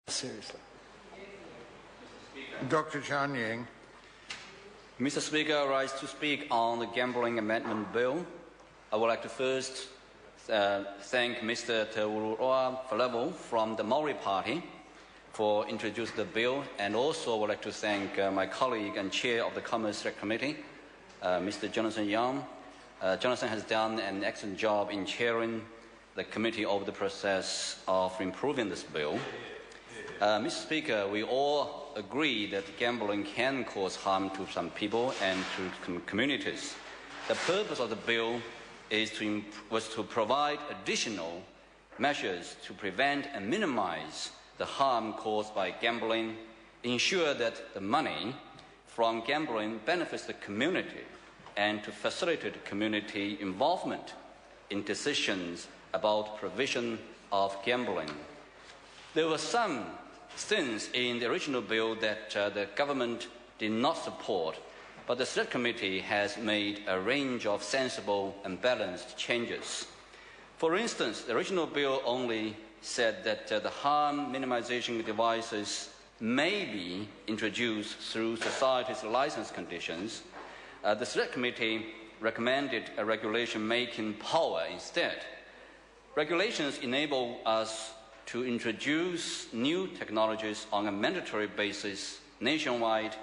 Seriously. Dr. Chan Ying. Mr. Speaker, I rise to speak on the Gambling Amendment Bill. I would like to first thank Mr. Te Ururoa Falevo from the Maori Party for introducing the bill, and also I would like to thank my colleague and chair of the Commerce Select Committee, Mr. Jonathan Young. Jonathan has done an excellent job in chairing the committee over the process of improving this bill. Mr. Speaker, we all agree that gambling can cause harm to some people and to communities. The purpose of the bill was to provide additional measures to prevent and minimize the harm caused by gambling, ensure that the money from gambling benefits the community, and to facilitate community involvement in decisions about provision of gambling. There were some things in the original bill that the government did not support, but the Select Committee has made a range of sensible and balanced changes. For instance, the original bill only said that the harm minimization devices may be introduced through society's license conditions. The Select Committee recommended a regulation-making power instead. Regulations enable us to introduce new technologies on a mandatory basis nationwide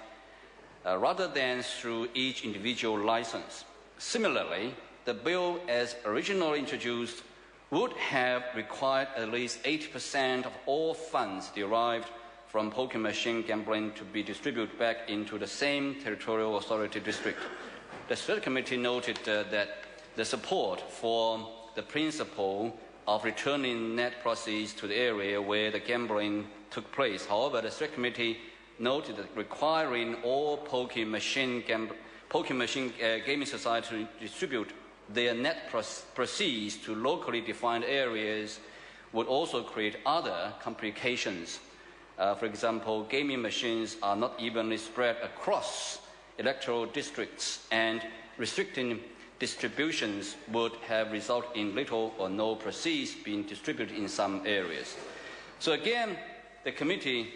rather than through each individual license. Similarly, the bill as originally introduced would have required at least 80% of all funds derived from poker machine gambling to be distributed back into the same territorial authority district. The Select Committee noted that the support for the principle of returning net proceeds to the area where the gambling took place. However, the Select Committee noted that requiring all poker machine gaming societies to distribute their net proceeds to locally defined areas would also create other complications. For example, gaming machines are not evenly spread across electoral districts, and restricting distributions would have resulted in little or no proceeds being distributed in some areas. So again, the committee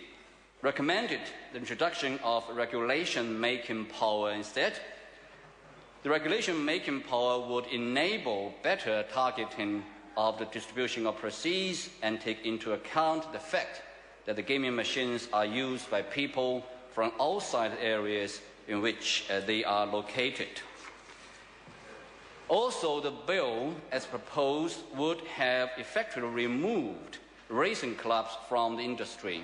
recommended the introduction of regulation-making power instead. The regulation-making power would enable better targeting of the distribution of proceeds and take into account the fact that the gaming machines are used by people from outside areas in which they are located. Also, the bill, as proposed, would have effectively removed racing clubs from the industry.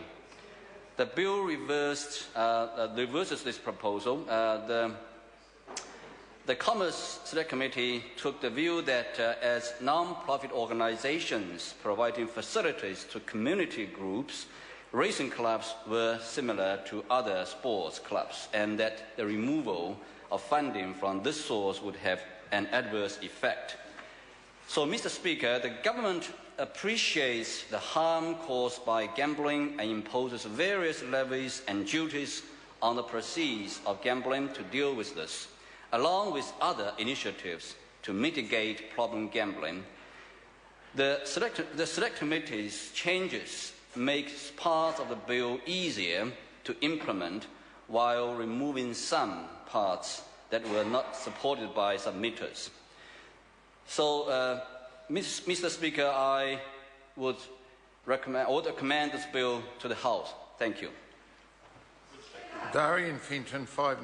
The bill reverses this proposal. The Commerce Select Committee took the view that as non-profit organizations providing facilities to community groups, racing clubs were similar to other sports clubs, and that the removal of funding from this source would have an adverse effect. So, Mr. Speaker, the government appreciates the harm caused by gambling and imposes various levies and duties on the proceeds of gambling to deal with this, along with other initiatives to mitigate problem gambling. The Select Committee's changes makes parts of the bill easier to implement while removing some parts that were not supported by submitters. So, Mr. Speaker, I would recommend this bill to the House. Thank you. Darian Fenton, 5